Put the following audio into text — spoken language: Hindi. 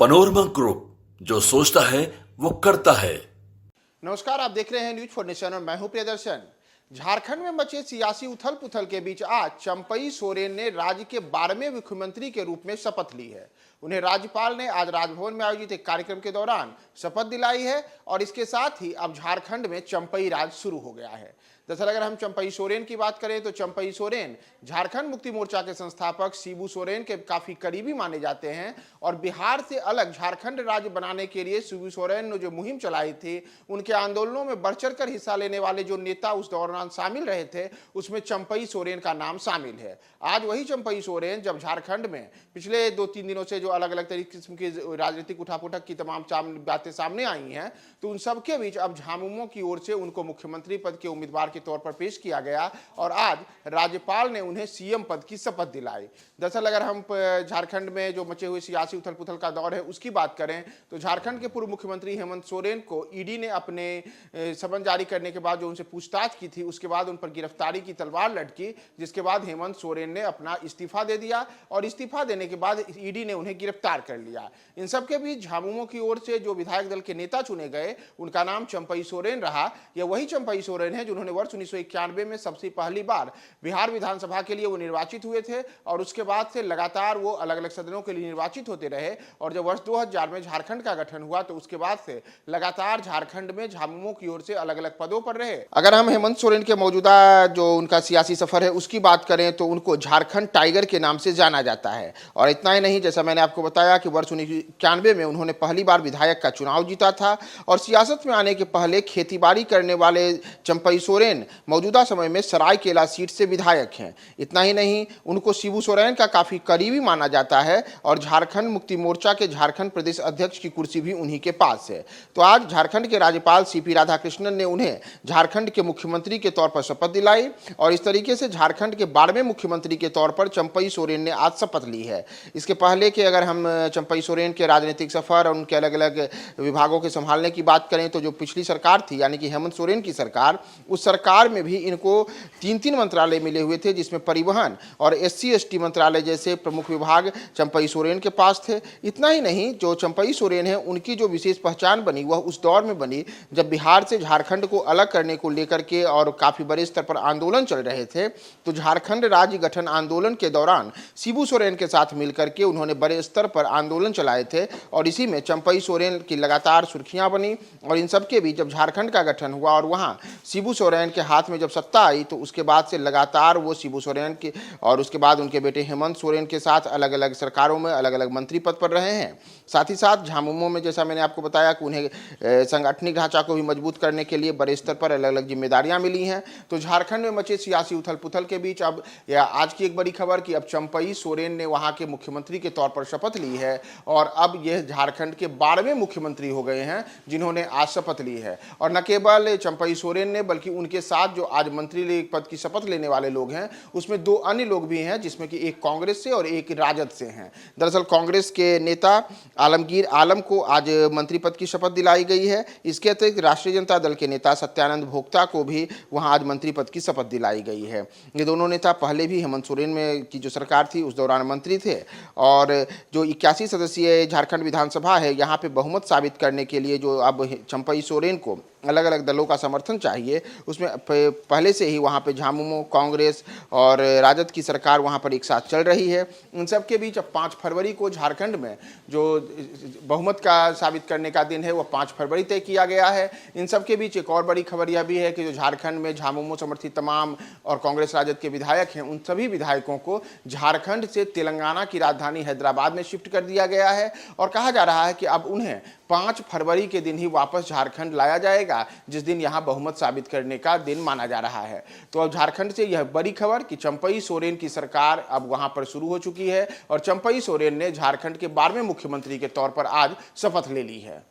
पनोरमा ग्रुप, जो सोचता है वो करता है। नमस्कार, आप देख रहे हैं न्यूज फॉर नेशन और मैं हूं प्रियदर्शन। झारखंड में मचे सियासी उथल पुथल के बीच आज चंपई सोरेन ने राज्य के 12वें मुख्यमंत्री के रूप में शपथ ली है। उन्हें राज्यपाल ने आज राजभवन में आयोजित एक कार्यक्रम के दौरान शपथ दिलाई है और इसके साथ ही अब झारखंड में चंपई राज शुरू हो गया है। दरअसल अगर हम चंपई सोरेन की बात करें तो चंपई सोरेन झारखंड मुक्ति मोर्चा के संस्थापक शिबू सोरेन के काफी करीबी माने जाते हैं और बिहार से अलग झारखंड राज्य बनाने के लिए शिबू सोरेन ने जो मुहिम चलाई थी, उनके आंदोलनों में बढ़ चढ़कर हिस्सा लेने वाले जो नेता उस दौरान शामिल रहे थे, उसमें चंपई सोरेन का नाम शामिल है। आज वही चंपई सोरेन जब झारखंड में पिछले 2-3 दिनों से जो अलग अलग किस्म की राजनीतिक उठापुठक की तमाम बातें सामने आई हैं, तो उन सबके बीच अब झामुमो की ओर से उनको मुख्यमंत्री पद के उम्मीदवार के तौर पर पेश किया गया और आज राज्यपाल ने उन्हें सीएम पद की शपथ दिलाई। दरअसल अगर हम झारखंड में जो मचे हुए सियासी उथल पुथल का दौर है उसकी बात करें तो झारखंड के पूर्व मुख्यमंत्री हेमंत सोरेन को ईडी ने अपने समन जारी करने के बाद जो उनसे पूछताछ की थी, उसके बाद उन पर गिरफ्तारी की तलवार लटकी, जिसके बाद हेमंत सोरेन ने अपना इस्तीफा दे दिया और इस्तीफा देने के बाद ईडी ने उन्हें गिरफ्तार कर लिया। इन सबके बीच झामुमो की ओर से जो विधायक दल के नेता चुने गए, उनका नाम चंपई सोरेन रहा। यह वही चंपई सोरेन है जिन्होंने वर्ष 1991 में सबसे पहली बार बिहार विधानसभा के लिए वो निर्वाचित हुए थे और उसके बाद से लगातार वो अलग अलग सदनों के लिए निर्वाचित होते रहे और जब वर्ष 2000 में झारखंड का गठन हुआ तो उसके बाद से लगातार झारखंड में झामुमो की ओर से अलग अलग पदों पर रहे। अगर हम हेमंत सोरेन के मौजूदा जो उनका सियासी सफर है उसकी बात करें तो उनको झारखंड टाइगर के नाम से जाना जाता है और इतना ही नहीं, जैसा मैंने आपको बताया कि वर्ष 1991 में उन्होंने पहली बार विधायक का चुनाव जीता था और सियासत में आने के पहले खेतीबाड़ी करने वाले चंपई सोरेन मौजूदा समय में सरायकेला सीट से विधायक हैं। इतना ही नहीं, उनको शिबू सोरेन का काफी करीबी माना जाता है और झारखंड मुक्ति मोर्चा के झारखंड प्रदेश अध्यक्ष की कुर्सी भी उन्हीं के पास है। तो आज झारखंड के राज्यपाल सीपी राधाकृष्णन ने उन्हें झारखंड के मुख्यमंत्री के तौर पर शपथ दिलाई और इस तरीके से झारखंड के 12वें मुख्यमंत्री के तौर पर चंपई सोरेन ने आज शपथ ली है। इसके पहले कि अगर हम चंपई सोरेन के राजनीतिक सफर और उनके अलग अलग विभागों के संभालने की बात करें तो जो पिछली सरकार थी यानी कि हेमंत सोरेन की सरकार, उस सरकार में भी इनको 3 मंत्रालय मिले हुए थे, जिसमें परिवहन और SC/ST मंत्रालय जैसे प्रमुख विभाग चंपई सोरेन के पास थे। इतना ही नहीं, जो चंपई सोरेन है उनकी जो विशेष पहचान बनी वह उस दौर में बनी जब बिहार से झारखंड को अलग करने को लेकर के और काफी बड़े स्तर पर आंदोलन चल रहे थे, तो झारखंड राज्य गठन आंदोलन के दौरान शिबू सोरेन के साथ मिलकर के उन्होंने बड़े स्तर पर आंदोलन चलाए थे और इसी में चंपई सोरेन की लगातार सुर्खियां बनी और इन सबके बीच जब झारखंड का गठन हुआ और वहां शिबू सोरेन के हाथ में जब सत्ता आई तो उसके बाद से लगातार वो शिबू सोरेन के और उसके बाद उनके बेटे हेमंत सोरेन के साथ अलग अलग सरकारों में अलग अलग मंत्री पद पर रहे हैं। साथ ही साथ झामुमो में जैसा मैंने आपको बताया कि उन्हें संगठनिक ढांचा को भी मजबूत करने के लिए बड़े स्तर पर अलग अलग जिम्मेदारियां मिली हैं। तो झारखंड में मचे सियासी उथल पुथल के बीच अब आज की एक बड़ी खबर कि अब चंपई सोरेन ने वहां के मुख्यमंत्री के तौर पर शपथ ली है और अब यह झारखंड के 12वें मुख्यमंत्री हो गए हैं जिन्होंने आज शपथ ली है। और न केवल चंपई सोरेन ने बल्कि उनके साथ जो आज मंत्री पद की शपथ लेने वाले लोग हैं उसमें 2 अन्य लोग भी हैं, जिसमें कि एक कांग्रेस से और एक राजद से हैं। दरअसल कांग्रेस के नेता आलमगीर आलम को आज मंत्री पद की शपथ दिलाई गई है। इसके अतिरिक्त राष्ट्रीय जनता दल के नेता सत्यानंद भोक्ता को भी वहां आज मंत्री पद की शपथ दिलाई गई है। ये दोनों नेता पहले भी हेमंत सोरेन में की जो सरकार थी उस दौरान मंत्री थे और जो 81 सदस्यीय झारखंड विधानसभा है, यहाँ पे बहुमत साबित करने के लिए जो अब चंपई सोरेन को अलग अलग दलों का समर्थन चाहिए, उसमें पहले से ही वहाँ पे झामुमो, कांग्रेस और राजद की सरकार वहाँ पर एक साथ चल रही है। इन सब के बीच अब 5 फरवरी को झारखंड में जो बहुमत का साबित करने का दिन है वह 5 फरवरी तय किया गया है। इन सब के बीच एक और बड़ी खबर यह भी है कि जो झारखंड में झामुमो समर्थित तमाम और कांग्रेस राजद के विधायक हैं, उन सभी विधायकों को झारखंड से तेलंगाना की राजधानी हैदराबाद में शिफ्ट कर दिया गया है और कहा जा रहा है कि अब उन्हें 5 फरवरी के दिन ही वापस झारखंड लाया जाएगा, जिस दिन यहां बहुमत साबित करने का दिन माना जा रहा है। तो अब झारखंड से यह बड़ी खबर कि चंपई सोरेन की सरकार अब वहां पर शुरू हो चुकी है और चंपई सोरेन ने झारखंड के 12वें मुख्यमंत्री के तौर पर आज शपथ ले ली है।